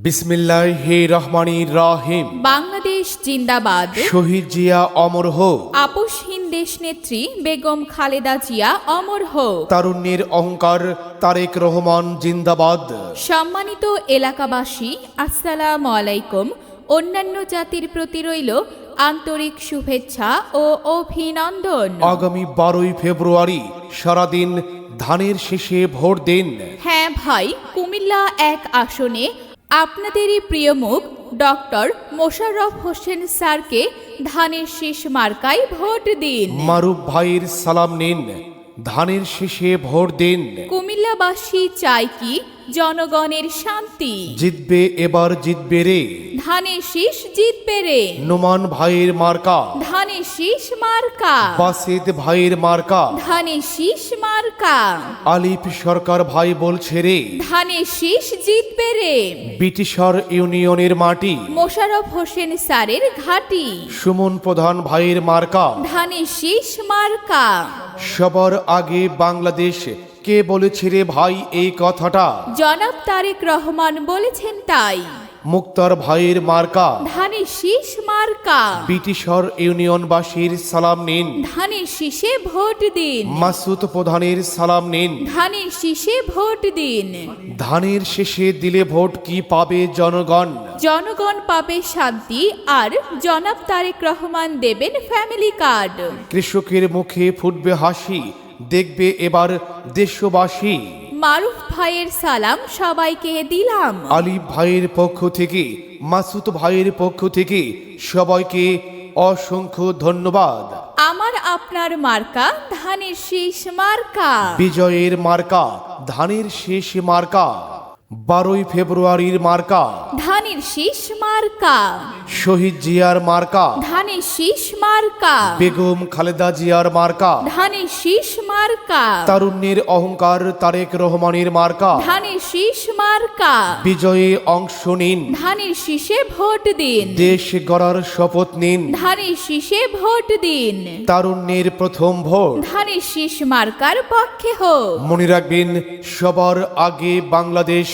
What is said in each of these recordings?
বিসমিল্লাহির রহমানির রহিম। বাংলাদেশ জিন্দাবাদ। শহীদ জিয়া অমর হোক। আপোষহীন দেশনেত্রী বেগম খালেদা জিয়া অমর হোক। তারুণ্যের অহংকার তারেক রহমান জিন্দাবাদ। সম্মানিত এলাকাবাসী, আসসালামু আলাইকুম। অন্যান্য জাতির প্রতি রইল আন্তরিক শুভেচ্ছা ও অভিনন্দন। আগামী 12ই ফেব্রুয়ারি সারাদিন ধানের শেষে ভোট দিন। হ্যাঁ ভাই, কুমিল্লা 1 আসনে আপনাদেরই প্রিয় মুখ ডক্টর মোশাররফ হোসেন স্যারকে ধানের শীষ মার্কায় ভোট দিন। মারুফ ভাইয়ের সালাম নিন, ধানের শেষে ভোট দিন। কুমিল্লাবাসী চায় কি জনগণের শান্তি। জিতবে এবার, জিতবে রে। ধানের শীষ জিতবে রে। নোমান ভাইয়ের মার্কা, ধানের শীষ মার্কা। বাসিদ ভাইয়ের মার্কা, ধানের শীষ মার্কা। আলিফ সরকার ভাই বলছে রে, ধানের শীষ জিতবে রে। ব্রিটিশার ইউনিয়নের মাটি, মোশাররফ হোসেন স্যারের ঘাঁটি। সুমন প্রধান ভাইয়ের মার্কা, ধানের শীষ মার্কা। সবার আগে বাংলাদেশ কে বলেছে রে ভাই এই কথাটা? জনাব তারেক রহমান বলেছেন তাই। মুক্তার ভাইয়ের মার্কা, ধানের শীষ মার্কা। ব্রিটিশার ইউনিয়নবাসীর সালাম নিন, ধানের শীষে ভোট দিন। মাসুদ প্রধানের সালাম নিন। ধানের শীষে ভোট দিন। ধানের শেষে দিলে ভোট কি পাবে জনগণ? জনগণ পাবে শান্তি, আর জনাব তারেক রহমান দেবেন ফ্যামিলি কার্ড। কৃষকের মুখে ফুটবে হাসি, দেখবে এবার দেশবাসী। মারুফ ভাইয়ের সালাম সবাইকে দিলাম। আলিফ ভাইয়ের পক্ষ থেকে, মাসুদ ভাইয়ের পক্ষ থেকে সবাইকে অসংখ্য ধন্যবাদ। আমার আপনার মার্কা ধানের শীষ মার্কা। বিজয়ের মার্কা ধানের শেষ মার্কা, 12ই ফেব্রুয়ারির মার্কা ধানের শীষ মার্কা। শহীদ জিয়ার মার্কা, ধানের শীষ মার্কা। বেগম খালেদা জিয়ার মার্কা, ধানের শীষ মার্কা। তারুণ্যের অহংকার তারেক রহমানের মার্কা। ধানের শীষ মার্কা। বিজয়ে অংশ নিন, ধানের শীষে ভোট দিন। দেশ গড়ার শপথ নিন। ধানের শীষে ভোট দিন। তারুণ্যের প্রথম ভোট ধানের শীষ মার্কার পক্ষে হোক। মনে রাখবেন, সবার আগে বাংলাদেশ।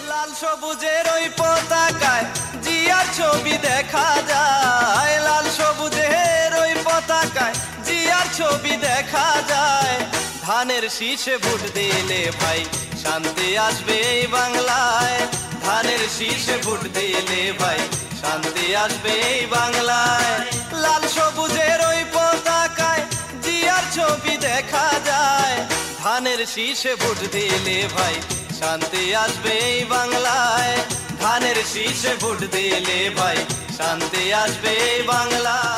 লাল সবুজের ওই পতাকায় জিয়ার ছবি দেখা যায়। লাল সবুজের ওই পতাকায় জিয়ার ছবি দেখা যায়। ধানের শীষে ভোট দিলে ভাই শান্তি আসবে এই বাংলায়। ধানের শীষে ভোট দিলে ভাই শান্তি আসবে এই বাংলায়। লাল সবুজের ওই পতাকায় জিয়ার ছবি দেখা যায়। ধানের শীষে ভোট দিলে ভাই শান্তি আসবে এই বাংলায়। ধানের শীষে ভোট দিলে ভাই শান্তি আসবে এই বাংলায়।